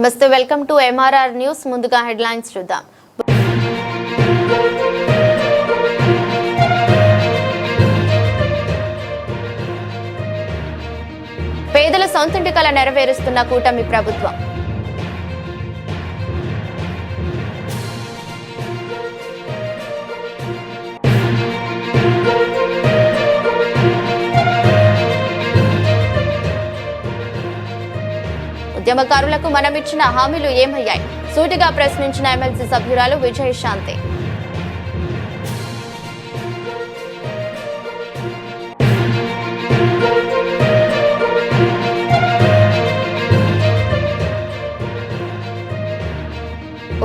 నమస్తే, welcome to MRR news. ముందుగా headlines చూద్దాం. పేదల సొంతింటి కల నెరవేరుస్తున్న కూటమి ప్రభుత్వం. ఉద్యమకారులకు మనమిచ్చిన హామీలు ఏమయ్యాయి? సూటిగా ప్రశ్నించిన ఎమ్మెల్సీ సభ్యురాలు విజయశాంతి.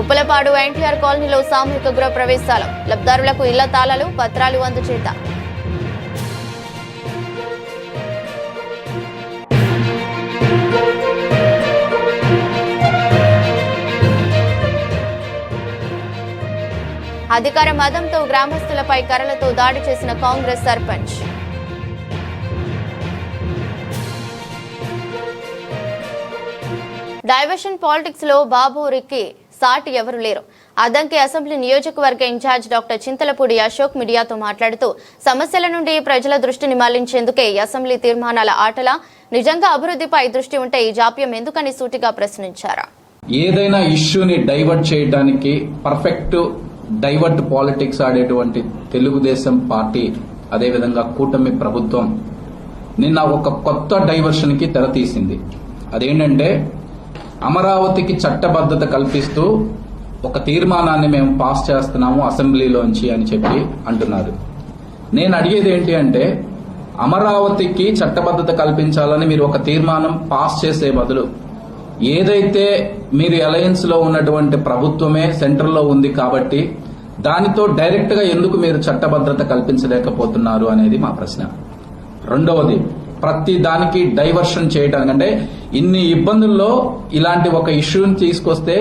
ఉప్పలపాడు ఎన్టీఆర్ కాలనీలో సామూహిక గృహ ప్రవేశాలు. లబ్ధిదారులకు ఇళ్ల తాళాలు, పత్రాలు అందజేత. అధికార మదంతో గ్రామస్తులపై కర్రలతో దాడి చేసిన కాంగ్రెస్ సర్పంచ్. డైవర్షన్ పాలిటిక్స్ లో బాబూరికి సాటి ఎవరు లేరు. అద్దంకి అసెంబ్లీ నియోజకవర్గ ఇన్ఛార్జ్ డాక్టర్ చింతలపూడి అశోక్ మీడియాతో మాట్లాడుతూ సమస్యల నుండి ప్రజల దృష్టిని మళ్లించేందుకే అసెంబ్లీ తీర్మానాల ఆటల. నిజంగా అభివృద్ధిపై దృష్టి ఉంటే ఈ జాప్యం ఎందుకని సూటిగా ప్రశ్నించారు. ఏదైనా ఇష్యూని డైవర్ట్ చేయడానికి పర్ఫెక్ట్ డైవర్ట్ పాలిటిక్స్ ఆడేటువంటి తెలుగుదేశం పార్టీ, అదేవిధంగా కూటమి ప్రభుత్వం నిన్న ఒక కొత్త డైవర్షన్ కి తెరతీసింది. అదేంటంటే అమరావతికి చట్టబద్ధత కల్పిస్తూ ఒక తీర్మానాన్ని మేము పాస్ చేస్తున్నాము అసెంబ్లీలోంచి అని చెప్పి అంటున్నారు. నేను అడిగేది ఏంటి అంటే, అమరావతికి చట్టబద్ధత కల్పించాలని మీరు ఒక తీర్మానం పాస్ చేసే బదులు ఏదైతే మీరు అలయన్స్ లో ఉన్నటువంటి ప్రభుత్వమే సెంటర్ లో ఉంది కాబట్టి దానితో డైరెక్ట్ గా ఎందుకు మీరు చట్టభద్రత కల్పించలేకపోతున్నారు అనేది మా ప్రశ్న. రెండవది, ప్రతి దానికి డైవర్షన్ చేయడానికంటే ఇన్ని ఇబ్బందుల్లో ఇలాంటి ఒక ఇష్యూని తీసుకొస్తే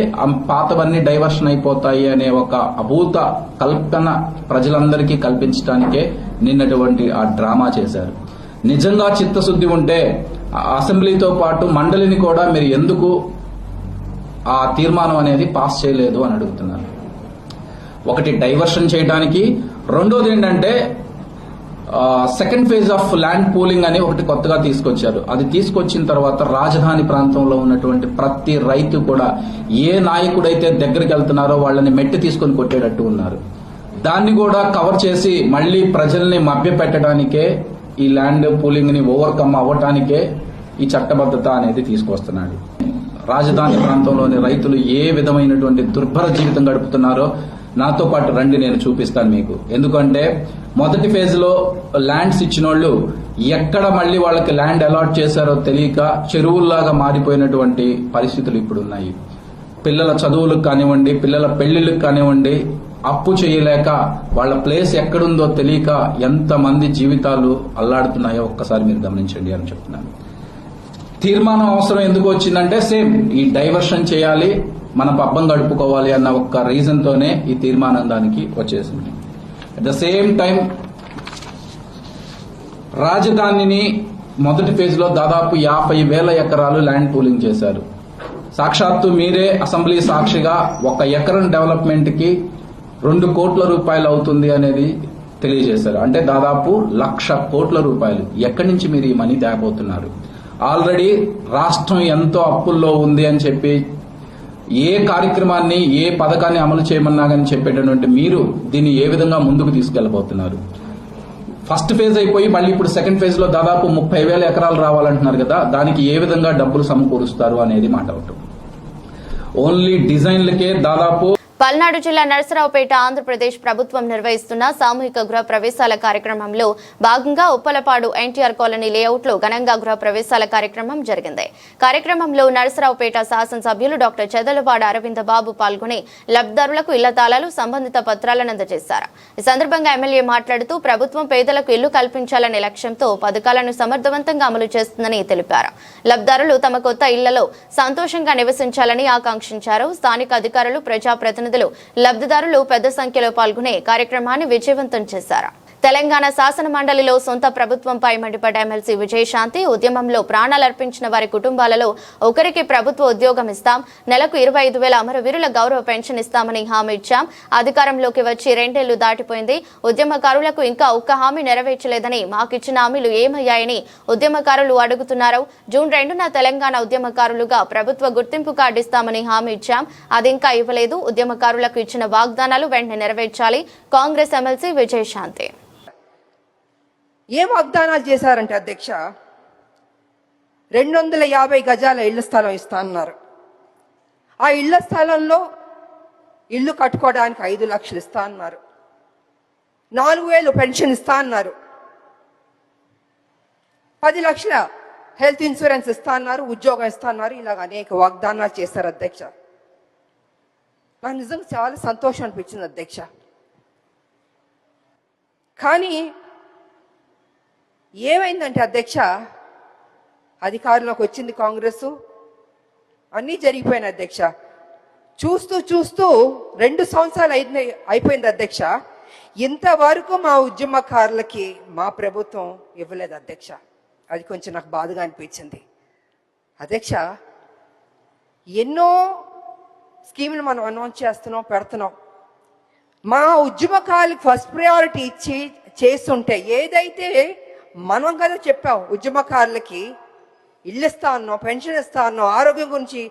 పాతవన్నీ డైవర్షన్ అయిపోతాయి అనే ఒక అభూత కల్పన ప్రజలందరికీ కల్పించడానికే నిన్నటువంటి ఆ డ్రామా చేశారు. నిజంగా చిత్తశుద్ధి ఉంటే అసెంబ్లీతో పాటు మండలిని కూడా మీరు ఎందుకు ఆ తీర్మానం అనేది పాస్ చేయలేదు అని అడుగుతున్నారు. ఒకటి డైవర్షన్ చేయడానికి, రెండోది ఏంటంటే second phase of land pooling అని ఒకటి కొత్తగా తీసుకొచ్చారు. అది తీసుకొచ్చిన తర్వాత రాజధాని ప్రాంతంలో ఉన్నటువంటి ప్రతి రైతు కూడా ఏ నాయకుడైతే దగ్గరికి వెళ్తున్నారో వాళ్ళని మెట్టి తీసుకొని కొట్టేటట్టు ఉన్నారు. దాన్ని కూడా కవర్ చేసి మళ్లీ ప్రజల్ని మభ్యపెట్టడానికే, ఈ ల్యాండ్ పూలింగ్ ని ఓవర్కమ్ అవ్వటానికే ఈ చట్టబద్ధత అనేది తీసుకొస్తున్నాడు. రాజధాని ప్రాంతంలోని రైతులు ఏ విధమైనటువంటి దుర్భర జీవితం గడుపుతున్నారో నాతో పాటు రండి, నేను చూపిస్తాను మీకు. ఎందుకంటే మొదటి ఫేజ్ లో ల్యాండ్స్ ఇచ్చిన వాళ్ళు ఎక్కడ మళ్లీ వాళ్ళకి ల్యాండ్ అలాట్ చేశారో తెలియక చెరువుల్లాగా మారిపోయినటువంటి పరిస్థితులు ఇప్పుడు ఉన్నాయి. పిల్లల చదువులకు కానివ్వండి, పిల్లల పెళ్లిళ్ళకు కానివ్వండి, అప్పు చేయలేక వాళ్ళ ప్లేస్ ఎక్కడుందో తెలియక ఎంతమంది జీవితాలు అల్లాడుతున్నాయో ఒక్కసారి మీరు గమనించండి అని చెప్తున్నాను. తీర్మానం అవసరం ఎందుకు వచ్చిందంటే సేమ్ ఈ డైవర్షన్ చేయాలి, మన పబ్బం గడుపుకోవాలి అన్న ఒక్క రీజన్ తోనే ఈ తీర్మానం దానికి వచ్చేసింది. అట్ ద సేమ్ టైం రాజధానిని మొదటి ఫేజ్ లో దాదాపు 50,000 ఎకరాలు ల్యాండ్ పూలింగ్ చేశారు. సాక్షాత్తు మీరే అసెంబ్లీ సాక్షిగా ఒక ఎకరం డెవలప్మెంట్ కి 2 కోట్ల రూపాయలు అవుతుంది అనేది తెలియజేశారు. అంటే దాదాపు 1,00,000 కోట్ల రూపాయలు. ఎక్కడి నుంచి మీరు ఈ మనీ తేబోతున్నారు? ఆల్రెడీ రాష్ట్రం ఎంతో అప్పుల్లో ఉంది అని చెప్పి ఏ కార్యక్రమాన్ని, ఏ పథకాన్ని అమలు చేయమన్నా కానీ చెప్పేటటువంటి మీరు దీన్ని ఏ విధంగా ముందుకు తీసుకెళ్లబోతున్నారు? ఫస్ట్ ఫేజ్ అయిపోయి మళ్ళీ ఇప్పుడు సెకండ్ ఫేజ్ లో దాదాపు 30,000 ఎకరాలు రావాలంటున్నారు కదా, దానికి ఏ విధంగా డబ్బులు సమకూరుస్తారు అనేది మాట ఒకటి. ఓన్లీ డిజైన్లకే దాదాపు. పల్నాడు జిల్లా నరసరావుపేట ఆంధ్రప్రదేశ్ ప్రభుత్వం నిర్వహిస్తున్న సామూహిక గృహ ప్రవేశాల కార్యక్రమంలో భాగంగా ఉప్పలపాడు ఎన్టీఆర్ కాలనీ లేఅవుట్ లో ఘనంగా గృహ ప్రవేశాల కార్యక్రమం జరిగింది. కార్యక్రమంలో నరసరావుపేట శాసనసభ్యులు డాక్టర్ చెదలవాడ అరవింద బాబు పాల్గొని లబ్ధిదారులకు ఇళ్ల తాళాలు, సంబంధిత పత్రాలను అందజేశారు. ఈ సందర్భంగా ఎమ్మెల్యే మాట్లాడుతూ ప్రభుత్వం పేదలకు ఇల్లు కల్పించాలనే లక్ష్యంతో పథకాలను సమర్థవంతంగా అమలు చేస్తుందని తెలిపారు. లబ్ధిదారులు తమ కొత్త ఇళ్లలో సంతోషంగా నివసించాలని ఆకాంక్షించారు. స్థానిక అధికారులు, ప్రజాప్రతినిధులు, లబ్ధిదారులు పెద్ద సంఖ్యలో పాల్గొనే కార్యక్రమాన్ని విజయవంతం చేశారు. తెలంగాణ శాసన మండలిలో సొంత ప్రభుత్వంపై మండిపడ్డ ఎమ్మెల్సీ విజయశాంతి ఉద్యమంలో ప్రాణాలర్పించిన వారి కుటుంబాలలో ఒకరికి ప్రభుత్వ ఉద్యోగం ఇస్తాం, నెలకు 25,000 అమరవీరుల గౌరవ పెన్షన్ ఇస్తామని హామీ ఇచ్చాం. అధికారంలోకి వచ్చి 2 ఏళ్లు దాటిపోయింది. ఉద్యమకారులకు ఇంకా ఒక్క హామీ నెరవేర్చలేదని, మాకిచ్చిన హామీలు ఏమయ్యాయని ఉద్యమకారులు అడుగుతున్నారు. జూన్ 2న తెలంగాణ ఉద్యమకారులుగా ప్రభుత్వ గుర్తింపు కార్డు ఇస్తామని హామీ ఇచ్చాం, అది ఇంకా ఇవ్వలేదు. ఉద్యమకారులకు ఇచ్చిన వాగ్దానాలు వెంటనే నెరవేర్చాలి. కాంగ్రెస్ ఎమ్మెల్సీ విజయశాంతి. ఏం వాగ్దానాలు చేశారంటే అధ్యక్ష, 250 గజాల ఇళ్ల స్థలం ఇస్తా అన్నారు. ఆ ఇళ్ల స్థలంలో ఇల్లు కట్టుకోవడానికి 5 లక్షలు ఇస్తా అన్నారు. 4,000 పెన్షన్ ఇస్తా అన్నారు. 10 లక్షల హెల్త్ ఇన్సూరెన్స్ ఇస్తా అన్నారు. ఉద్యోగం ఇస్తా అన్నారు. ఇలాగ అనేక వాగ్దానాలు చేశారు అధ్యక్ష. నాకు నిజంగా చాలా సంతోషం అనిపించింది అధ్యక్ష. కానీ ఏమైందంటే అధ్యక్ష, అధికారంలోకి వచ్చింది కాంగ్రెస్, అన్నీ జరిగిపోయినాయి అధ్యక్ష. చూస్తూ చూస్తూ 2 సంవత్సరాలు అయిపోయింది అధ్యక్ష. ఇంతవరకు మా ఉద్యమకారులకి మా ప్రభుత్వం ఇవ్వలేదు అధ్యక్ష. అది కొంచెం నాకు బాధగా అనిపించింది అధ్యక్ష. ఎన్నో స్కీములు మనం అనౌన్స్ చేస్తున్నాం, పెడుతున్నాం. మా ఉద్యమకారులకు ఫస్ట్ ప్రయారిటీ ఇచ్చి చేస్తుంటే, ఏదైతే మనం కదా చెప్పాం ఉద్యమకారులకి ఇల్లు ఇస్తా అన్నాం, పెన్షన్ ఇస్తా అన్నాం, ఆరోగ్యం గురించి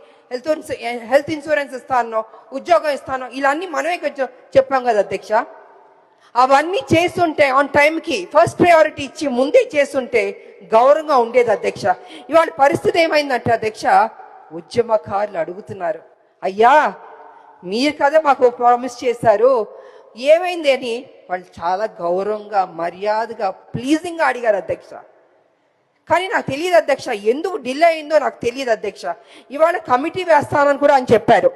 హెల్త్ ఇన్సూరెన్స్ ఇస్తా అన్నాం, ఉద్యోగం ఇస్తా అన్నాం, ఇలా అన్ని మనమే చెప్పాం కదా అధ్యక్ష. అవన్నీ చేస్తుంటే ఆన్ టైంకి ఫస్ట్ ప్రయారిటీ ఇచ్చి ముందే చేస్తుంటే గౌరవంగా ఉండేది అధ్యక్ష. ఇవాళ పరిస్థితి ఏమైందంటే అధ్యక్ష, ఉద్యమకారులు అడుగుతున్నారు, అయ్యా మీరు కదా మాకు ప్రామిస్ చేశారు, ఏమైంది అని వాళ్ళు చాలా గౌరవంగా మర్యాదగా ప్లీజింగ్గా అడిగారు అధ్యక్ష. కానీ నాకు తెలియదు అధ్యక్ష, ఎందుకు డిలే అయిందో నాకు తెలియదు అధ్యక్ష. ఇవాళ కమిటీ వేస్తానని కూడా అని చెప్పారు.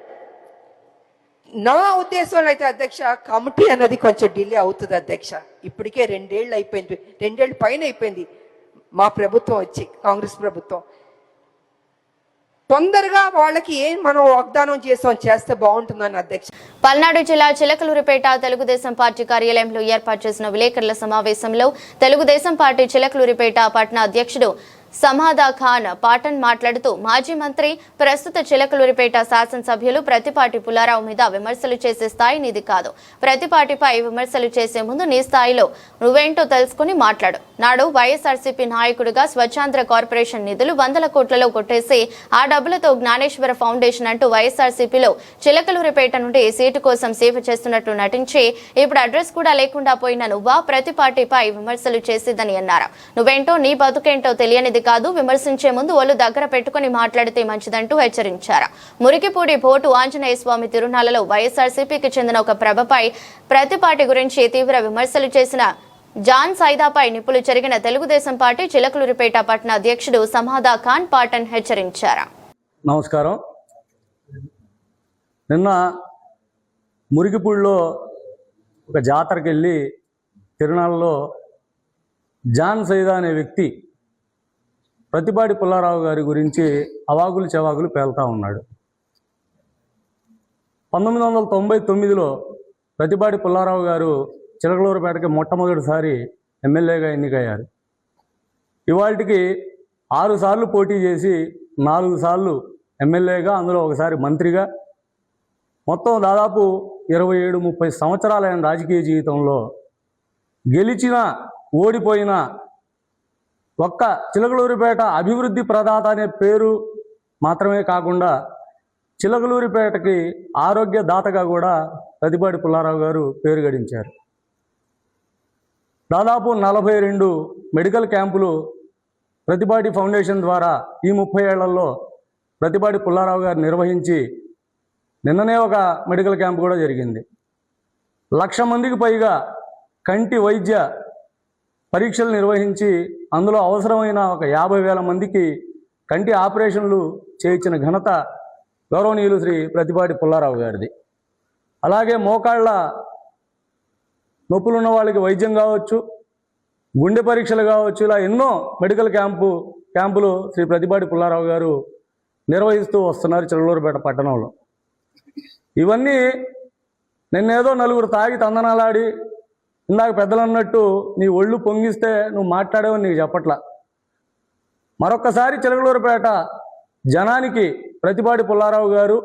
నా ఉద్దేశంలో అయితే అధ్యక్ష, కమిటీ అన్నది కొంచెం డిలే అవుతుంది అధ్యక్ష. ఇప్పటికే 2 ఏళ్ళు అయిపోయింది, 2 ఏళ్ళ పైన అయిపోయింది మా ప్రభుత్వం వచ్చి, కాంగ్రెస్ ప్రభుత్వం. తొందరగా వాళ్ళకి ఏం మనం వాగ్దానం చేస్తే బాగుంటుందని అధ్యక్ష. పల్నాడు జిల్లా చిలకలూరిపేట తెలుగుదేశం పార్టీ కార్యాలయంలో ఏర్పాటు చేసిన విలేకరుల సమావేశంలో తెలుగుదేశం పార్టీ చిలకలూరిపేట పట్టణ అధ్యక్షుడు సమాదా ఖాన్ పాటన్ మాట్లాడుతూ, మాజీ మంత్రి ప్రస్తుత చిలకలూరిపేట శాసనసభ్యులు ప్రతిపాటి పుల్లారావు మీద విమర్శలు చేసే స్థాయి నీది కాదు. ప్రతిపాటిపై విమర్శలు చేసే ముందు నీ స్థాయిలో నువ్వేంటో తెలుసుకుని మాట్లాడు. నాడు వైఎస్ఆర్సీపీ నాయకుడిగా స్వచ్ఛాంధ్ర కార్పొరేషన్ నిధులు 100 కోట్లలో కొట్టేసి ఆ డబ్బులతో జ్ఞానేశ్వర ఫౌండేషన్ అంటూ వైఎస్ఆర్సీపీలో చిలకలూరిపేట నుండి సీటు కోసం సేవ చేస్తున్నట్టు నటించి ఇప్పుడు అడ్రస్ కూడా లేకుండా పోయిన నువ్వా ప్రతిపాటిపై విమర్శలు చేసేదని అన్నారు. నువ్వేంటో నీ బతుకేంటో తెలియనిది కాదు. విమర్శించే ముందు ఒళ్ళు దగ్గర పెట్టుకుని మాట్లాడితే మంచిదంటూ హెచ్చరించారు. మురికిపూడి బోటు ఆంజనేయ స్వామి తిరునాళ్లలో వైఎస్ఆర్సీపీకి చెందిన ఒక ప్రభపై ప్రతిపాటి గురించి తీవ్ర విమర్శలు చేసిన జాన్ సైదాపై నిప్పులు చెరిగిన తెలుగుదేశం పార్టీ చిలకలూరిపేట పట్టణ అధ్యక్షుడు సమాదా ఖాన్ పాటన్ హెచ్చరించారు. నమస్కారం. నిన్న మురికిపూడిలో ఒక జాతరకి వెళ్ళి తిరునాళ్ళలో జాన్ సైదా అనే వ్యక్తి ప్రతిపాటి పుల్లారావు గారి గురించి అవాగులు చెవాగులు పేలుతా ఉన్నాడు. 1999లో ప్రతిపాటి పుల్లారావు గారు చిలకలూరుపేటకి మొట్టమొదటిసారి ఎమ్మెల్యేగా ఎన్నికయ్యారు. ఇవాళకి 6 సార్లు పోటీ చేసి 4 సార్లు ఎమ్మెల్యేగా, అందులో ఒకసారి మంత్రిగా, మొత్తం దాదాపు 27-30 సంవత్సరాలైన రాజకీయ జీవితంలో గెలిచిన ఓడిపోయిన ఒక్క చిలకలూరిపేట అభివృద్ధి ప్రదాత అనే పేరు మాత్రమే కాకుండా చిలకలూరిపేటకి ఆరోగ్య దాతగా కూడా ప్రతిపాటి పుల్లారావు గారు పేరు గడించారు. దాదాపు 42 మెడికల్ క్యాంపులు ప్రతిపాటి ఫౌండేషన్ ద్వారా ఈ 30 ఏళ్లలో ప్రతిపాటి పుల్లారావు గారు నిర్వహించి, నిన్ననే ఒక మెడికల్ క్యాంప్ కూడా జరిగింది. 1,00,000 మందికి పైగా కంటి వైద్య పరీక్షలు నిర్వహించి అందులో అవసరమైన ఒక 50,000 మందికి కంటి ఆపరేషన్లు చేయించిన ఘనత గౌరవనీయులు శ్రీ ప్రతిపాటి పుల్లారావు గారిది. అలాగే మోకాళ్ళ నొప్పులున్న వాళ్ళకి వైద్యం కావచ్చు, గుండె పరీక్షలు కావచ్చు, ఇలా ఎన్నో మెడికల్ క్యాంపులు శ్రీ ప్రతిపాటి పుల్లారావు గారు నిర్వహిస్తూ వస్తున్నారు చిలకలూరిపేట పట్టణంలో. ఇవన్నీ నిన్నేదో నలుగురు తాగి తందనాలాడి ఇందాక పెద్దలు అన్నట్టు నీ ఒళ్ళు పొంగిస్తే నువ్వు మాట్లాడేవని నీకు చెప్పట్లా. మరొక్కసారి చిలకలూరుపేట జనానికి ప్రతిపాటి పుల్లారావు గారు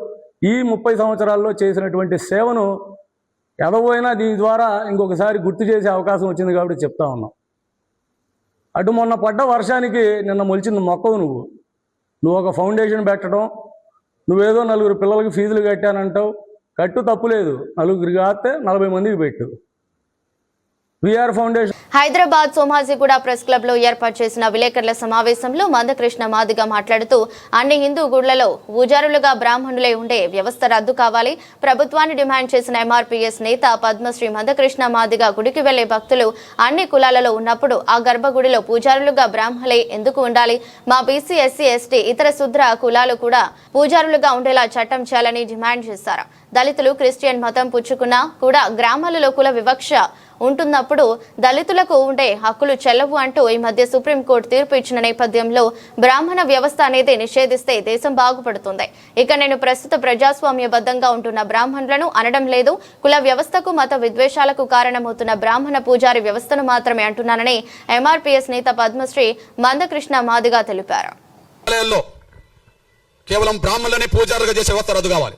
ఈ 30 సంవత్సరాల్లో చేసినటువంటి సేవను ఎదవైనా దీని ద్వారా ఇంకొకసారి గుర్తు చేసే అవకాశం వచ్చింది కాబట్టి చెప్తా ఉన్నాం. అటు మొన్న పడ్డ వర్షానికి నిన్న మొలిచింది మొక్కవు నువ్వు ఒక ఫౌండేషన్ పెట్టడం, నువ్వేదో 4 పిల్లలకి ఫీజులు కట్టానంటావు. కట్టు తప్పులేదు, 4 కాస్తే 40 మందికి పెట్టు. VR foundation Hyderabad Somajiguda press club లో ఏర్పాటు చేసిన విలేకరుల సమావేశంలో మందకృష్ణ మాదిగ మాట్లాడుతూ అన్ని హిందూ గుళ్లలో పూజారులుగా బ్రాహ్మణులే ఉండే వ్యవస్థ రద్దు కావాలి. ప్రభుత్వాన్ని డిమాండ్ చేసిన ఎంఆర్పీఎస్ నేత పద్మశ్రీ మందకృష్ణ మాదిగ గుడికి వెళ్లే భక్తులు అన్ని కులాలలో ఉన్నప్పుడు ఆ గర్భగుడిలో పూజారులుగా బ్రాహ్మణులే ఎందుకు ఉండాలి? మా బీసీ, ఎస్సీ, ఎస్టీ, ఇతర శూద్ర కులాలు కూడా పూజారులుగా ఉండేలా చట్టం చేయాలని డిమాండ్ చేశారు. దళితులు క్రిస్టియన్ మతం పుచ్చుకున్నా కూడా గ్రామాలలో కుల వివక్ష ఉంటున్నప్పుడు దళితులకు ఉండే హక్కులు చెల్లవు అంటూ ఈ మధ్య సుప్రీంకోర్టు తీర్పు ఇచ్చిన నేపథ్యంలో బ్రాహ్మణ వ్యవస్థ అనేది నిషేధిస్తే దేశం బాగుపడుతుంది. ఇక నేను ప్రస్తుత ప్రజాస్వామ్యబద్ధంగా ఉంటున్న బ్రాహ్మణులను అనడం లేదు. కుల వ్యవస్థకు, మత విద్వేషాలకు కారణమవుతున్న బ్రాహ్మణ పూజారి వ్యవస్థను మాత్రమే అంటున్నానని ఎంఆర్పీఎస్ నేత పద్మశ్రీ మందకృష్ణ మాదిగ తెలిపారు. కేవలం బ్రాహ్మణులనే పూజారులుగా చేసే వ్యవస్థ రద్దు కావాలి.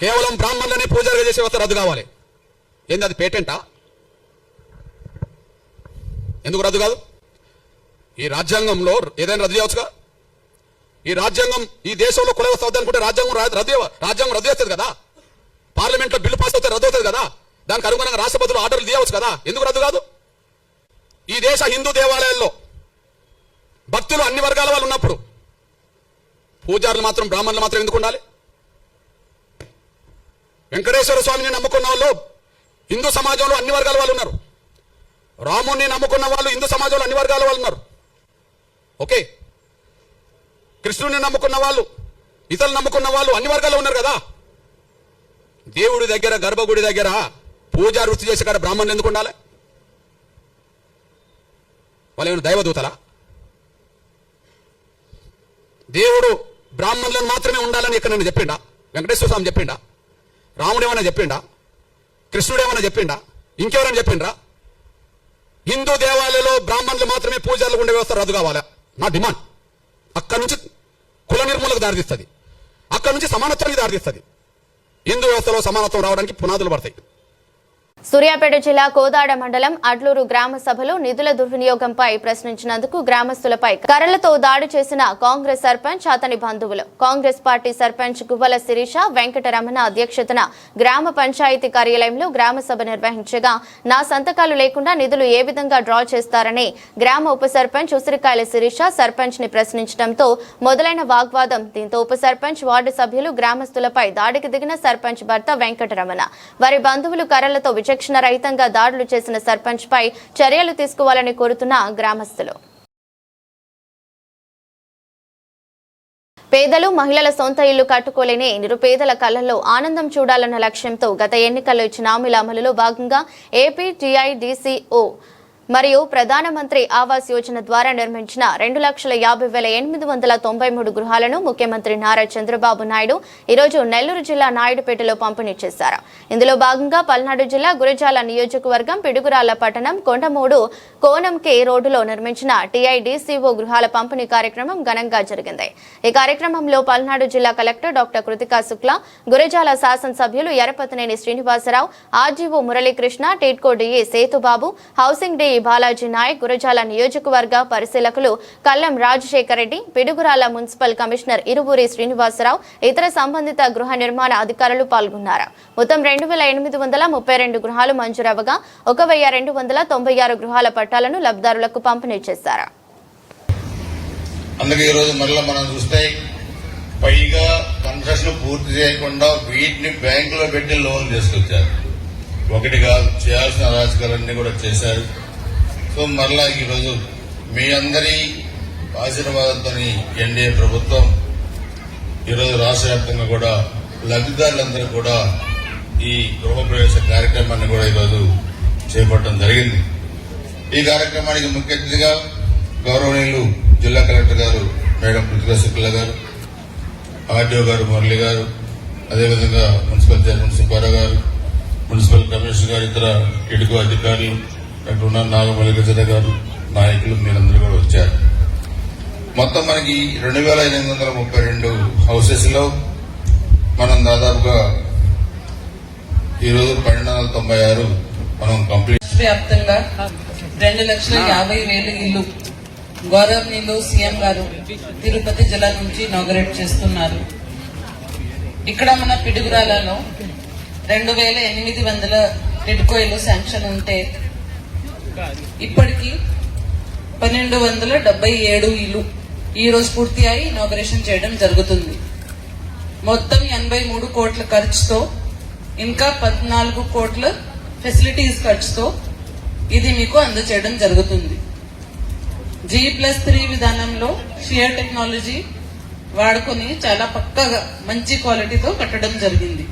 కేవలం బ్రాహ్మణులనే పూజారులుగా చేసే వ్యవస్థ రద్దు కావాలి. ఏంది అది పేటెంటా? ఎందుకు రద్దు కాదు? ఈ రాజ్యాంగంలో ఏదైనా రద్దు చేయవచ్చుగా. ఈ రాజ్యాంగం ఈ దేశంలో కుల వ్యవస్థ అనుకుంటే రాజ్యాంగం రద్దు చేస్తుంది కదా. పార్లమెంట్లో బిల్లు పాస్ అవుతే రద్దు అవుతుంది కదా. దానికి అనుగుణంగా రాష్ట్రపతులు ఆర్డర్లు తీయవచ్చు కదా. ఎందుకు రద్దు కాదు? ఈ దేశ హిందూ దేవాలయాల్లో భక్తులు అన్ని వర్గాల వాళ్ళు ఉన్నప్పుడు పూజారులు మాత్రం బ్రాహ్మణులు మాత్రం ఎందుకు ఉండాలి? వెంకటేశ్వర స్వామిని నమ్ముకున్న వాళ్ళు హిందూ సమాజంలో అన్ని వర్గాల వాళ్ళు ఉన్నారు. రాముణ్ణి నమ్ముకున్న వాళ్ళు హిందూ సమాజంలో అన్ని వర్గాల వాళ్ళు ఉన్నారు. ఓకే, కృష్ణుని నమ్ముకున్న వాళ్ళు, ఇతరులు నమ్ముకున్న వాళ్ళు అన్ని వర్గాల్లో ఉన్నారు కదా. దేవుడి దగ్గర, గర్భగుడి దగ్గర పూజ వృత్తి చేసే కాడ బ్రాహ్మణులు ఎందుకు ఉండాలి? వాళ్ళు ఏమైనా దైవదూతలా? దేవుడు బ్రాహ్మణులను మాత్రమే ఉండాలని ఇక్కడ నేను చెప్పిండా? వెంకటేశ్వర స్వామి చెప్పిండా? రాముడు ఏమైనా చెప్పిండా? కృష్ణుడు ఏమైనా చెప్పిండా? ఇంకెవరైనా చెప్పిండ్రా? హిందూ దేవాలయంలో బ్రాహ్మణులు మాత్రమే పూజలు ఉండే వ్యవస్థ రద్దు కావాలా నా డిమాండ్. అక్కడి నుంచి కుల నిర్మూలకు దారితీస్తుంది, అక్కడి నుంచి సమానత్వానికి దారితీస్తుంది. హిందూ వ్యవస్థలో సమానత్వం రావడానికి పునాదులు పడతాయి. సూర్యాపేట జిల్లా కోదాడ మండలం అడ్లూరు గ్రామ సభలో నిధుల దుర్వినియోగంపై ప్రశ్నించినందుకు గ్రామస్తులపై కర్రలతో దాడి చేసిన కాంగ్రెస్ సర్పంచ్, అతని బంధువులు. కాంగ్రెస్ పార్టీ సర్పంచ్ గువ్వల శిరీష వెంకటరమణ అధ్యక్షతన గ్రామ పంచాయతీ కార్యాలయంలో గ్రామ సభ నిర్వహించగా నా సంతకాలు లేకుండా నిధులు ఏ విధంగా డ్రా చేస్తారని గ్రామ ఉప సర్పంచ్ ఉసిరికాయల శిరీష సర్పంచ్ ని ప్రశ్నించడంతో మొదలైన వాగ్వాదం. దీంతో ఉప సర్పంచ్, వార్డు సభ్యులు గ్రామస్తులపై దాడికి దిగిన సర్పంచ్ భర్త వెంకటరమణ, వారి బంధువులు కర్రలతో విచక్షణ రహితంగా దాడులు చేసిన సర్పంచ్ పై చర్యలు తీసుకోవాలని కోరుతున్న గ్రామస్తులు. పేదలు, మహిళల సొంత ఇల్లు కట్టుకోలేని నిరుపేదల కళ్లలో ఆనందం చూడాలన్న లక్ష్యంతో గత ఎన్నికల్లో ఇచ్చిన హామీల అమలులో భాగంగా ఏపీ టీఐడీసీఓ మరియు ప్రధానమంత్రి ఆవాస్ యోజన ద్వారా నిర్మించిన 2,50,893 గృహాలను ముఖ్యమంత్రి నారా చంద్రబాబు నాయుడు ఈరోజు నెల్లూరు జిల్లా నాయుడుపేటలో పంపిణీ చేశారు. ఇందులో భాగంగా పల్నాడు జిల్లా గురజాల నియోజకవర్గం పిడుగురాళ్ల పట్టణం కొండమూడు కోనంకే రోడ్డులో నిర్మించిన టీఐడీసీఓ గృహాల పంపిణీ కార్యక్రమం ఘనంగా జరిగింది. ఈ కార్యక్రమంలో పల్నాడు జిల్లా కలెక్టర్ డాక్టర్ కృతికా శుక్లా, గురజాల శాసనసభ్యులు Yarapathineni Srinivasarao, RGO Muralikrishna, TIDCO DE Sethubabu, housing DE Balaji Naik, Gurazala నియోజకవర్గ పరిశీలకులు కల్లం రాజశేఖర్ రెడ్డి, పిడుగురాల మున్సిపల్ కమిషనర్ ఇరువురి శ్రీనివాసరావు, ఇతర సంబంధిత గృహ నిర్మాణ అధికారులు పాల్గొన్నారు. మొత్తం 2,832 గృహాలు మంజూరవగా 1,296 గృహాల పట్టాలను లబ్ధిదారులకు పంపిణీ చేశారు. అందుకే ఈరోజు మరలా మనం చూస్తే పైగా కన్స్ట్రక్షన్ పూర్తి చేయకుండా వీటిని బ్యాంకులో పెట్టి లోన్ తీసుకొచ్చారు. ఒకటి కాదు, చేయాల్సిన అరాచకాలన్నీ కూడా చేశారు. సో మరలా ఈరోజు మీ అందరి ఆశీర్వాదంతో ఎన్డీఏ ప్రభుత్వం ఈరోజు రాష్ట్ర వ్యాప్తంగా కూడా లబ్ధిదారులందరూ కూడా ఈ గృహప్రవేశ కార్యక్రమాన్ని కూడా ఈరోజు చేపట్టడం జరిగింది. ఈ కార్యక్రమానికి ముఖ్య అతిథిగా గౌరవనీయులు జిల్లా కలెక్టర్ గారు మేడం కృతికా శుక్లా గారు, ఆర్డీఓ గారు మురళి గారు, అదేవిధంగా మున్సిపల్ చైర్మన్ సుబ్బారావు గారు, మున్సిపల్ కమిషనర్ గారు, ఇతర టిడ్కో అధికారులు, డాక్టర్ ఉన్న నాగమల్లికార్జున గారు, నాయకులు మీరందరూ కూడా వచ్చారు. మొత్తం మనకి 2832 హౌసెస్ లో మనం దాదాపుగా ఈరోజు 1296 మనం కంప్లీట్. వ్యాప్తంగా 2,50,000 ఇల్లు గౌరవనీయులు సీఎం గారు తిరుపతి జిల్లా నుంచి ఇనాగరేట్ చేస్తున్నారు. ఇక్కడ మన పిడుగురాలలో 2,800 టిడ్కో ఇల్లు శాంక్షన్ ఉంటే ఇప్పటికీ 1,277 ఇల్లు ఈ రోజు పూర్తి అయి ఇనాగరేషన్ చేయడం జరుగుతుంది. మొత్తం 83 కోట్ల ఖర్చుతో ఇంకా 14 కోట్ల ఫెసిలిటీస్ ఖర్చుతో ఇది మీకు అందజేయడం జరుగుతుంది. G+3 విధానంలో షియర్ టెక్నాలజీ వాడుకొని చాలా పక్కగా మంచి క్వాలిటీతో కట్టడం జరిగింది.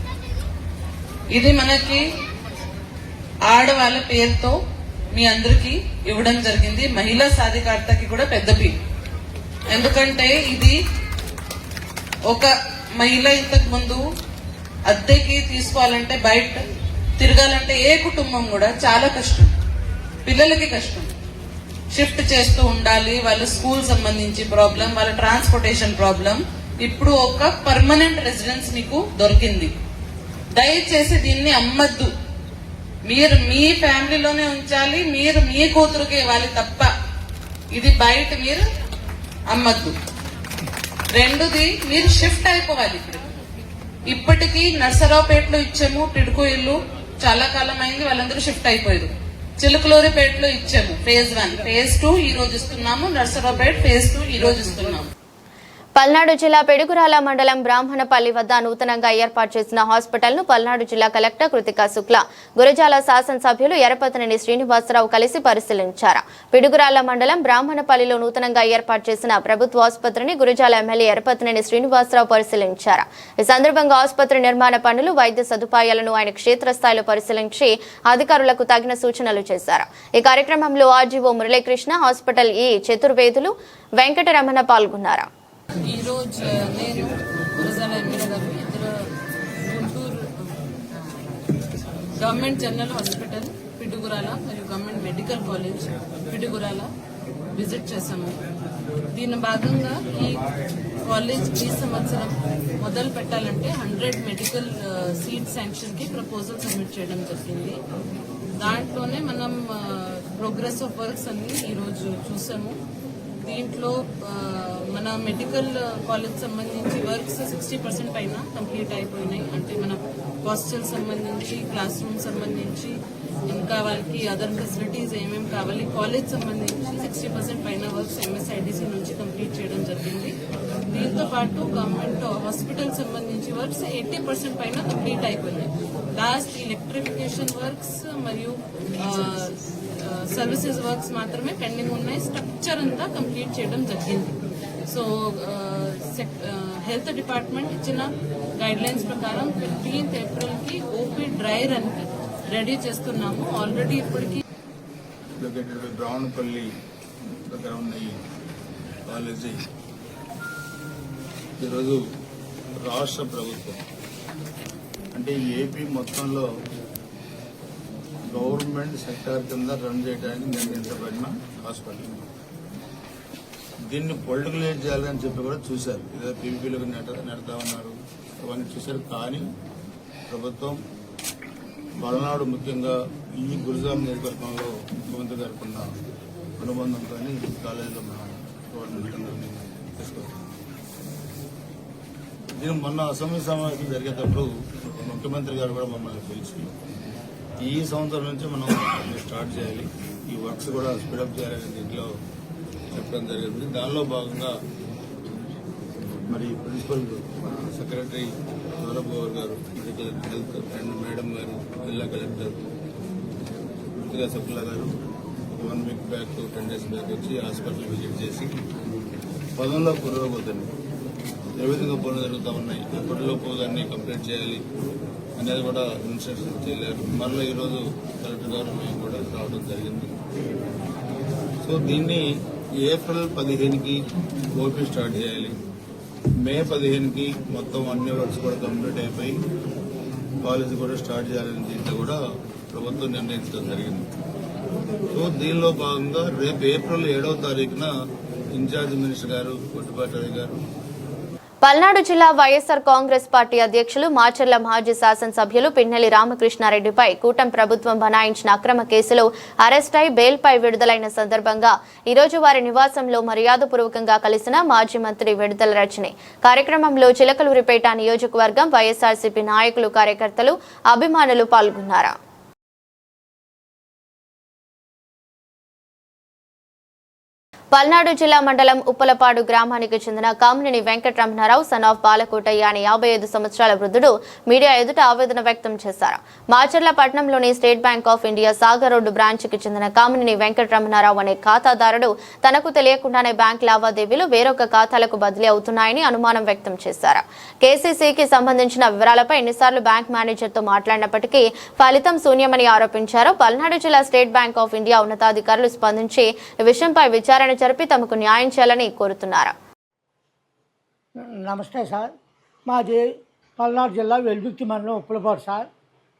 ఇది మనకి ఆడవాళ్ళ పేరుతో మీ అందరికీ ఇవ్వడం జరిగింది. మహిళా సాధికారతకి కూడా పెద్ద పీ. ఎందుకంటే ఇది ఒక మహిళ ఇంతకు ముందు అద్దెకి తీసుకోవాలంటే బయట తిరగాలంటే ఏ కుటుంబం కూడా చాలా కష్టం, పిల్లలకి కష్టం, షిఫ్ట్ చేస్తూ ఉండాలి, వాళ్ళ స్కూల్ సంబంధించి ప్రాబ్లం, వాళ్ళ ట్రాన్స్పోర్టేషన్ ప్రాబ్లం. ఇప్పుడు ఒక పర్మనెంట్ రెసిడెన్స్ మీకు దొరికింది. దయచేసి దీన్ని అమ్మద్దు. మీరు మీ ఫ్యామిలీలోనే ఉంచాలి, మీరు మీ కూతురుకి ఇవ్వాలి తప్ప ఇది బయట మీరు అమ్మద్దు. రెండోది, మీరు షిఫ్ట్ అయిపోవాలి. ఇప్పటికీ నర్సరావుపేటలో ఇచ్చాము టిడ్కో ఇల్లు, చాలా కాలం అయింది, వాళ్ళందరూ షిఫ్ట్ అయిపోయారు. చిలుకలూరిపేటలో ఇచ్చాము ఫేజ్ 1, ఫేజ్ 2 ఈ రోజు ఇస్తున్నాము. నర్సరావుపేట ఫేజ్ 2 ఈ రోజు ఇస్తున్నాము. పల్నాడు జిల్లా పిడుగురాల మండలం బ్రాహ్మణపల్లి వద్ద నూతనంగా ఏర్పాటు చేసిన హాస్పిటల్ ను పల్నాడు జిల్లా కలెక్టర్ కృతికా శుక్లా, గురజాల శాసనసభ్యులు ఎరపతినేని శ్రీనివాసరావు కలిసి పరిశీలించారు. పిడుగురాల మండలం బ్రాహ్మణపల్లిలో నూతనంగా ఏర్పాటు చేసిన ప్రభుత్వ ఆసుపత్రిని గురజాల ఎమ్మెల్యే ఎరపతినేని శ్రీనివాసరావు పరిశీలించారు. ఈ సందర్భంగా ఆసుపత్రి నిర్మాణ పనులు, వైద్య సదుపాయాలను ఆయన క్షేత్రస్థాయిలో పరిశీలించి అధికారులకు తగిన సూచనలు చేశారు. ఈ కార్యక్రమంలో ఆర్జీఓ మురళీకృష్ణ, హాస్పిటల్ ఈ చతుర్వేదులు వెంకటరమణ పాల్గొన్నారు. ఈరోజు నేను గురజాల ఎమ్మెల్యే గారు ఇద్దరు Guntur government general hospital Piduguralla మరియు government medical college Piduguralla visit చేశాము. దీని భాగంగా ఈ కాలేజ్ ఈ సంవత్సరం మొదలు పెట్టాలంటే 100 మెడికల్ సీట్ శాంక్షన్ కి ప్రపోజల్ సబ్మిట్ చేయడం జరిగింది. దాంట్లోనే మనం ప్రోగ్రెస్ ఆఫ్ వర్క్స్ అన్ని ఈరోజు చూసాము. దీంట్లో మన మెడికల్ కాలేజ్ సంబంధించి వర్క్స్ 60% పైన కంప్లీట్ అయిపోయినాయి. అంటే మన హాస్టల్ సంబంధించి, క్లాస్ రూమ్ సంబంధించి, ఇంకా వాళ్ళకి అదర్ ఫెసిలిటీస్ ఏమేమి కావాలి, కాలేజ్ సంబంధించి 60% పైన వర్క్స్ MSIDC నుంచి కంప్లీట్ చేయడం జరిగింది. దీంతో పాటు గవర్నమెంట్ హాస్పిటల్ సంబంధించి వర్క్స్ 80% పైన కంప్లీట్ అయిపోయినాయి. లాస్ట్ ఎలక్ట్రిఫికేషన్ వర్క్స్ మరియు సర్వీసెస్ వర్క్స్ మాత్రమే పెండింగ్ ఉన్నాయి. స్ట్రక్చర్ అంతా కంప్లీట్ చేయడం జరిగింది. సో హెల్త్ డిపార్ట్మెంట్ ఇచ్చిన గైడ్ లైన్స్ ప్రకారం 15th ఏప్రిల్ కి ఓపీ డ్రై రన్ కి రెడీ చేస్తున్నాము. ఆల్రెడీ ఇప్పటికి బ్రాహ్మణపల్లి దగ్గర ఉన్న ఈ కాలేజీ ఈరోజు రాష్ట్ర ప్రభుత్వం అంటే ఏపీ మొత్తంలో గవర్నమెంట్ సెక్టార్ కింద రన్ చేయడానికి నిర్ణయించబడిన హాస్పిటల్. దీన్ని పొలిటికలైజ్ చేయాలని చెప్పి కూడా చూశారు. ఏదో పీవీపీలకు నెడతా ఉన్నారు, అవన్నీ చూశారు. కానీ ప్రభుత్వం పల్నాడు ముఖ్యంగా ఈ గురుజాం నియోజకవర్గంలో ముఖ్యమంత్రి గారికి ఉన్న అనుబంధంతో ఈ కాలేజీలో మనం గవర్నమెంట్ తీసుకొస్తాం. దీని మొన్న అసెంబ్లీ సమావేశం జరిగేటప్పుడు ముఖ్యమంత్రి గారు కూడా మమ్మల్ని పిలిచి ఈ సంవత్సరం నుంచి మనం స్టార్ట్ చేయాలి, ఈ వర్క్స్ కూడా స్పీడప్ చేయాలని దీంట్లో చెప్పడం జరిగింది. దానిలో భాగంగా మరి ప్రిన్సిపల్ సెక్రటరీ గౌరవ్ గారు, మెడికల్ హెల్త్ అండ్ మేడం గారు, జిల్లా కలెక్టర్ కృతికా శుక్లా గారు 1 వీక్ బ్యాక్ 10 days బ్యాక్ వచ్చి హాస్పిటల్ విజిట్ చేసి పదంలో పురోగతిని ఏ విధంగా పనులు జరుగుతూ ఉన్నాయి, ఎప్పటిలోపు దాన్ని కంప్లీట్ చేయాలి అనేది కూడా ఇన్స్ట్రక్షన్ చేయలేరు. మరలా ఈరోజు కలెక్టర్ గారు మేము కూడా రావడం జరిగింది. సో దీన్ని ఏప్రిల్ 15కి ఓపీ స్టార్ట్ చేయాలి. మే 15కి మొత్తం అన్ని వర్క్స్ కూడా కంప్లీట్ అయిపోయి కాలేజ్ కూడా స్టార్ట్ చేయాలని దీంట్లో కూడా ప్రభుత్వం నిర్ణయించడం జరిగింది. సో దీనిలో భాగంగా రేపు ఏప్రిల్ 7వ తారీఖున ఇన్ఛార్జ్ మినిస్టర్ గారు కొట్టిపాటి గారు పల్నాడు జిల్లా వైఎస్ఆర్ కాంగ్రెస్ పార్టీ అధ్యక్షులు మాచర్ల మాజీ శాసనసభ్యులు పిన్నెల్లి రామకృష్ణారెడ్డిపై కూటమి ప్రభుత్వం బనాయించిన అక్రమ కేసులో అరెస్ట్ అయి బెయిల్పై విడుదలైన సందర్భంగా ఈ రోజు వారి నివాసంలో మర్యాదపూర్వకంగా కలిసిన మాజీ మంత్రి విడుదల రజని. కార్యక్రమంలో చిలకలూరిపేట నియోజకవర్గం వైఎస్ఆర్సీపీ నాయకులు, కార్యకర్తలు, అభిమానులు పాల్గొన్నారు. పల్నాడు జిల్లా మండలం ఉప్పలపాడు గ్రామానికి చెందిన కామినేని వెంకటరమణారావు సన్ ఆఫ్ బాలకోటయ్య అనే 55 సంవత్సరాల వృద్ధుడు మీడియా ఎదుట ఆవేదన వ్యక్తం చేశారు. మాచర్ల పట్టణంలోని state bank of India Sagar road బ్రాంచ్కి చెందిన కామినేని వెంకటరమణారావు అనే ఖాతాదారుడు తనకు తెలియకుండానే బ్యాంక్ లావాదేవీలు వేరొక ఖాతాలకు బదిలీ అవుతున్నాయని అనుమానం వ్యక్తం చేశారు. కేసీసీకి సంబంధించిన వివరాలపై ఎన్నిసార్లు బ్యాంక్ మేనేజర్తో మాట్లాడినప్పటికీ ఫలితం శూన్యమని ఆరోపించారు. పల్నాడు జిల్లా స్టేట్ బ్యాంక్ ఆఫ్ ఇండియా ఉన్నతాధికారులు స్పందించి ఈ విషయంపై విచారణ జరిపి తమకు న్యాయం చేయాలని కోరుతున్నారు. నమస్తే సార్, మాది పల్నాడు జిల్లా వెల్దుర్తి మండలం ఉప్పలపాడు సార్.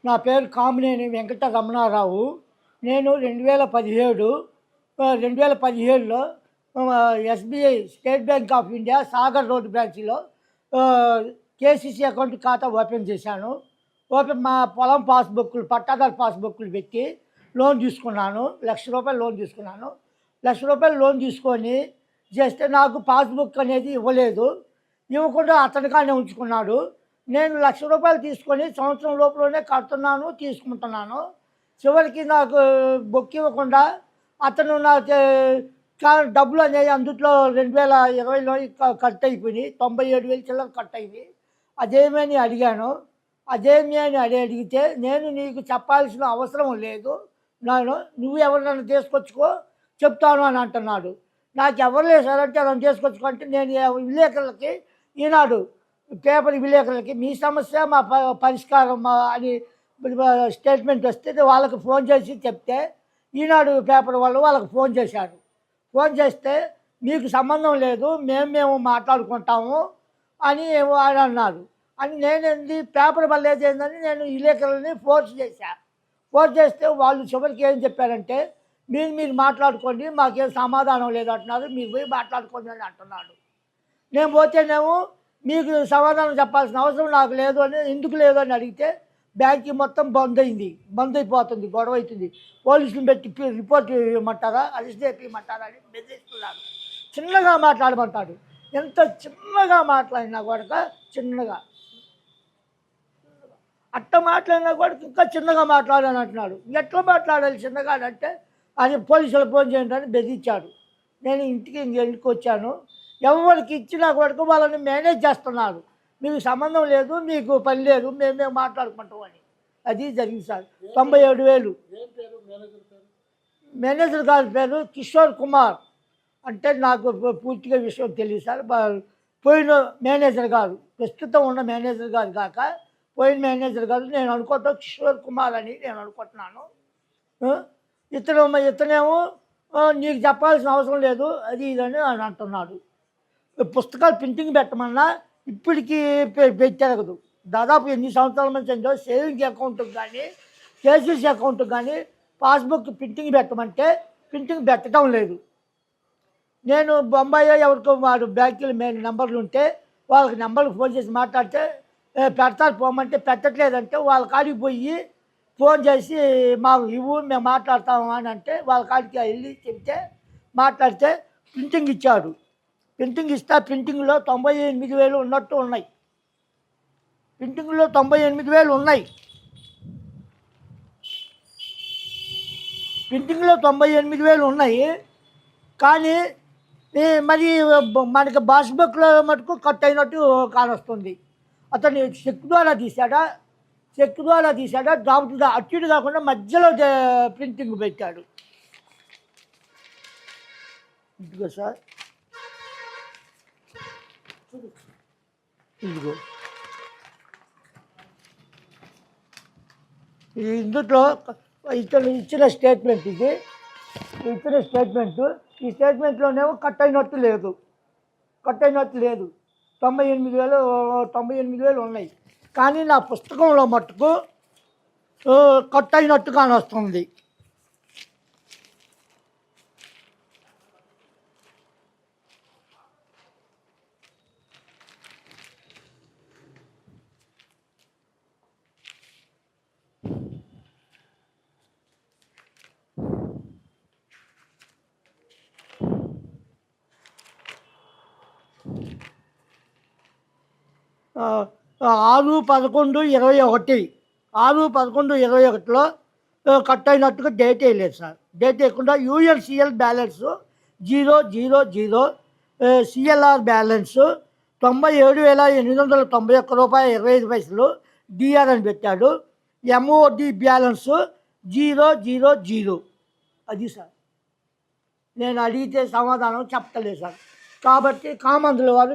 నా పేరు కామినేని వెంకట రమణారావు. నేను 2017లో SBI state bank of India Sagar road బ్రాంచ్లో కేసీసీ అకౌంట్ ఖాతా ఓపెన్ చేశాను. మా పొలం పాస్బుక్లు, పట్టాదారు పాస్బుక్లు పెట్టి లోన్ తీసుకున్నాను. ₹1,00,000 లోన్ తీసుకున్నాను. ₹1,00,000 లోన్ తీసుకొని చేస్తే నాకు పాస్బుక్ అనేది ఇవ్వలేదు. ఇవ్వకుండా అతనికానే ఉంచుకున్నాడు. నేను ₹1,00,000 తీసుకొని సంవత్సరం లోపలనే కడుతున్నాను, తీసుకుంటున్నాను. చివరికి నాకు బుక్ ఇవ్వకుండా అతను నాకు డబ్బులు అనేవి అందుట్లో 2020లో కట్ అయిపోయినాయి. 97,000 చిల్లర కట్ అయింది. అదేమని అడిగాను. అదేమి అని అడిగితే నేను నీకు చెప్పాల్సిన అవసరం లేదు, నువ్వు ఎవరినైనా తీసుకొచ్చుకో చెప్తాను అని అంటున్నాడు. నాకు ఎవరు లేదు సార్ అంటే అతను తీసుకొచ్చుకుంటే నేను విలేకరులకి, ఈనాడు పేపర్ విలేకరులకి మీ సమస్య మా పరిష్కారం అని స్టేట్మెంట్ వస్తే వాళ్ళకి ఫోన్ చేసి చెప్తే ఈనాడు పేపర్ వాళ్ళు వాళ్ళకి ఫోన్ చేశారు. ఫోన్ చేస్తే మీకు సంబంధం లేదు, మేము మాట్లాడుకుంటాము అని అన్నారు. అని నేనేంది పేపర్ వల్లేదు ఏందని నేను విలేకరులని ఫోర్స్ చేశాను. ఫోర్స్ చేస్తే వాళ్ళు చివరికి ఏం చెప్పారంటే మీరు మాట్లాడుకోండి, మాకేం సమాధానం లేదు అంటున్నారు, మీరు పోయి మాట్లాడుకోండి అని అంటున్నాడు. నేను పోతేనేమో మీకు సమాధానం చెప్పాల్సిన అవసరం నాకు లేదు అని, ఎందుకు లేదు అని అడిగితే బ్యాంక్ మొత్తం బంద్ అయిపోతుంది, గొడవ అవుతుంది, పోలీసులు పెట్టి రిపోర్ట్ ఇవ్వమంటారా, అరెస్ట్ ఇవ్వమంటారా అని బెదిరిస్తున్నాడు. చిన్నగా మాట్లాడమంటాడు. ఎంత చిన్నగా మాట్లాడినా కూడా చిన్నగా అట్ట మాట్లాడినా కూడా ఇంకా చిన్నగా మాట్లాడాలని అంటున్నాడు. ఎట్లా మాట్లాడాలి చిన్నగా అంటే అని పోలీసులు ఫోన్ చేయండి అని బెదిరించాడు. నేను ఇంటికి వచ్చాను. ఎవరికి ఇచ్చినా కూడా వాళ్ళని మేనేజ్ చేస్తున్నారు. మీకు సంబంధం లేదు, మీకు పని లేదు, మేము మాట్లాడుకుంటాం అని. అది జరిగింది సార్. 97,000. మేనేజర్ గారి పేరు కిషోర్ కుమార్. అంటే నాకు పూర్తిగా విషయం తెలియదు సార్. పోయిన మేనేజర్ గారు, ప్రస్తుతం ఉన్న మేనేజర్ గారు కాక పోయిన మేనేజర్ గారు నేను అనుకోవటం కిషోర్ కుమార్ అని నేను అనుకుంటున్నాను. ఇతనేమో నీకు చెప్పాల్సిన అవసరం లేదు అది ఇదని అని అంటున్నాడు. పుస్తకాలు ప్రింటింగ్ పెట్టమన్నా ఇప్పటికీ పెట్టగదు. దాదాపు ఎన్ని సంవత్సరాల నుంచి ఏంటో సేవింగ్ అకౌంట్కి కానీ కేసీసీ అకౌంట్కి కానీ పాస్బుక్ ప్రింటింగ్ పెట్టమంటే ప్రింటింగ్ పెట్టడం లేదు. నేను బొంబాయి ఎవరికో వాడు బ్యాంకుల నెంబర్లు ఉంటే వాళ్ళకి నెంబర్కి ఫోన్ చేసి మాట్లాడితే పెడతారు పోమంటే పెట్టట్లేదంటే వాళ్ళ కాడికి పోయి ఫోన్ చేసి మాకు ఇవ్వు మేము మాట్లాడతాము అని అంటే వాళ్ళ కాడికి వెళ్ళి చెప్తే మాట్లాడితే ప్రింటింగ్ ఇచ్చాడు. ప్రింటింగ్ ఇస్తే ప్రింటింగ్లో 98,000 ఉన్నట్టు ఉన్నాయి. ప్రింటింగ్లో 98,000 ఉన్నాయి. ప్రింటింగ్లో 98,000 ఉన్నాయి. కానీ మరి మనకి పాస్బుక్లో మటుకు కట్ అయినట్టు కానొస్తుంది. అతను చెక్ ద్వారా తీసాడా డ్రాఫ్ట్ అటు కాకుండా మధ్యలో ప్రింటింగ్ పెట్టాడు. ఇదిగో సార్, ఇదిగో ఇందులో ఇతను ఇచ్చిన స్టేట్మెంట్ ఇది. ఇచ్చిన స్టేట్మెంటు ఈ స్టేట్మెంట్లోనేమో కట్ అయినట్టు లేదు. 98,000 ఉన్నాయి. కానీ నా పుస్తకంలో మట్టుకు కట్ అయినట్టుగా వస్తుంది. ఆ, 6/11/21 6/11/21లో కట్ అయినట్టుగా డేట్ వేయలేదు సార్. డేట్ వేయకుండా యూఎన్సిఎల్ బ్యాలెన్స్ 000, సిఎల్ఆర్ బ్యాలెన్స్ 97,891 రూపాయలు 25 పైసలు డిఆర్ అని పెట్టాడు. MOD balance 000. అది సార్ నేను అడిగితే సమాధానం చెప్తలేదు సార్. కాబట్టి కామందుల వారు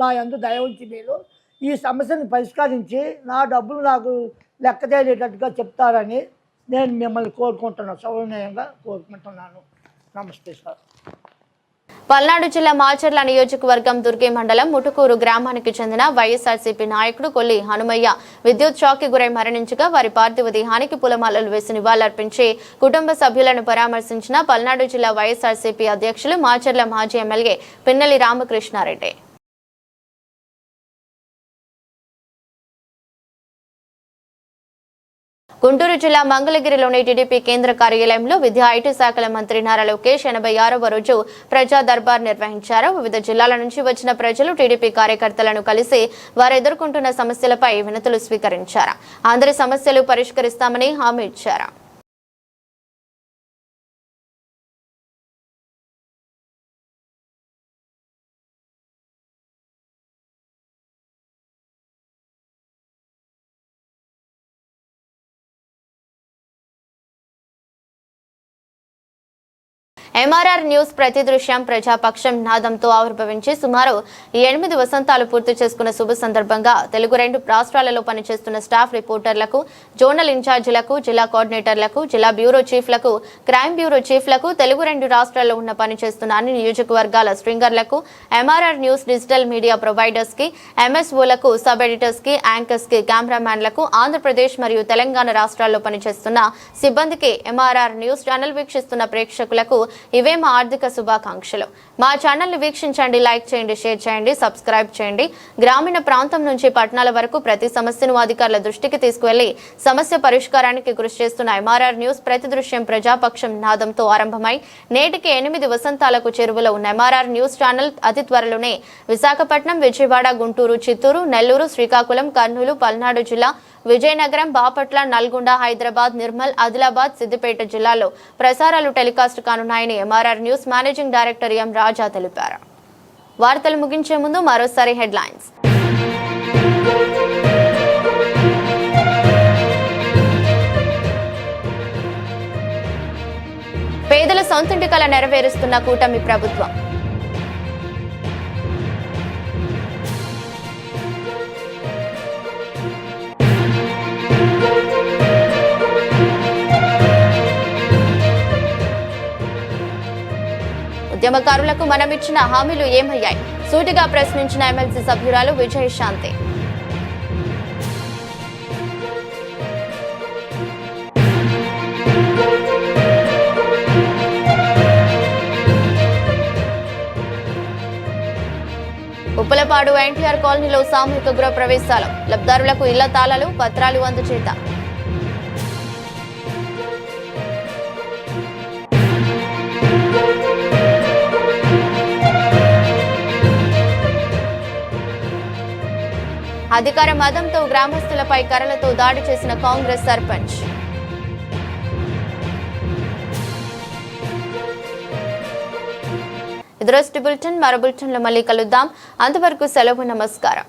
నా యందు దయ ఉంచి మీరు ఈ సమస్యను పరిష్కరించి నా డబ్బులు నాకు లెక్క తేలేటట్టుగా చెప్తారని నేను మిమ్మల్ని కోరుకుంటున్నాను, సౌనయంగా కోరుకుంటున్నాను. నమస్తే సార్. పల్నాడు జిల్లా మాచర్ల నియోజకవర్గం దుర్గి మండలం ముటుకూరు గ్రామానికి చెందిన వైఎస్ఆర్సీపీ నాయకుడు కొల్లి హనుమయ్య విద్యుత్ షాక్కి గురై మరణించగా వారి పార్థివ దేహానికి పూలమాలలు వేసి నివాళులర్పించి కుటుంబ సభ్యులను పరామర్శించిన పల్నాడు జిల్లా వైఎస్ఆర్సీపీ అధ్యక్షులు మాచర్ల మాజీ ఎమ్మెల్యే పిన్నెల్లి రామకృష్ణారెడ్డి. గుంటూరు జిల్లా మంగళగిరిలోని టీడీపీ కేంద్ర కార్యాలయంలో విద్యా ఐటీ శాఖల మంత్రి నారా లోకేష్ 86వ రోజు ప్రజా దర్బార్ నిర్వహించారు. వివిధ జిల్లాల నుంచి వచ్చిన ప్రజలు టీడీపీ కార్యకర్తలను కలిసి వారు ఎదుర్కొంటున్న సమస్యలపై వినతులు స్వీకరించారు. అందరి సమస్యలు పరిష్కరిస్తామని హామీ ఇచ్చారు. ఎంఆర్ఆర్ న్యూస్ ప్రతి దృశ్యం ప్రజాపక్షం నాదంతో ఆవిర్భవించి సుమారు 8 వసంతాలు పూర్తి చేసుకున్న శుభ సందర్భంగా తెలుగు 2 రాష్ట్రాలలో పనిచేస్తున్న స్టాఫ్ రిపోర్టర్లకు, జోనల్ ఇన్ఛార్జీలకు, జిల్లా కోఆర్డినేటర్లకు, జిల్లా బ్యూరో చీఫ్లకు, క్రైమ్ బ్యూరో చీఫ్లకు, తెలుగు 2 రాష్ట్రాల్లో ఉన్న పనిచేస్తున్న అన్ని నియోజకవర్గాల స్ట్రింగర్లకు, MRR news digital media providers కి, ఎంఎస్ఓలకు, సబ్ ఎడిటర్స్ కి, యాంకర్స్ కి, కెమెరామ్యాన్లకు, ఆంధ్రప్రదేశ్ మరియు తెలంగాణ రాష్ట్రాల్లో పనిచేస్తున్న సిబ్బందికి, ఎంఆర్ఆర్ న్యూస్ ఛానల్ వీక్షిస్తున్న ప్రేక్షకులకు ఇవే మా ఆర్థిక శుభాకాంక్షలు. మా ఛానల్ ని వీక్షించండి, లైక్ చేయండి, షేర్ చేయండి, సబ్స్క్రైబ్ చేయండి. గ్రామీణ ప్రాంతం నుంచి పట్టణాల వరకు ప్రతి సమస్యను అధికారుల దృష్టికి తీసుకువెళ్లి సమస్య పరిష్కారానికి కృషి చేస్తున్న ఎంఆర్ఆర్ న్యూస్ ప్రతి దృశ్యం ప్రజాపక్షం నాదంతో ఆరంభమై నేటికి 8 వసంతాలకు చేరువలో ఉన్న ఎంఆర్ఆర్ న్యూస్ ఛానల్ అతి త్వరలోనే విశాఖపట్నం, విజయవాడ, గుంటూరు, చిత్తూరు, నెల్లూరు, శ్రీకాకుళం, కర్నూలు, పల్నాడు జిల్లా, విజయనగరం, బాపట్ల, నల్గొండ, హైదరాబాద్, నిర్మల్, ఆదిలాబాద్, సిద్దిపేట జిల్లాల్లో ప్రసారాలు టెలికాస్ట్ కానున్నాయని MRR news managing director M Raja తెలిపారు. వార్తలు ముగించే ముందు మరోసారి హెడ్లైన్స్. పేదల సొంతింటి కల నెరవేరుస్తున్న కూటమి ప్రభుత్వం. ఉద్యమకారులకు మనమిచ్చిన హామీలు ఏమయ్యాయి? సూటిగా ప్రశ్నించిన ఎమ్మెల్సీ సభ్యురాలు విజయశాంతి. ఉప్పలపాడు ఎన్టీఆర్ కాలనీలో సామూహిక గృహ ప్రవేశాలు, లబ్ధిదారులకు ఇళ్ల తాళాలు, పత్రాలు అందజేత. అధికార మదంతో గ్రామస్తులపై కర్రలతో దాడి చేసిన కాంగ్రెస్ సర్పంచ్. ఇది రోజు బులెటిన్. మరో బులెటిన్లో మళ్ళీ కలుద్దాం. అంతవరకు సెలవు. నమస్కారం.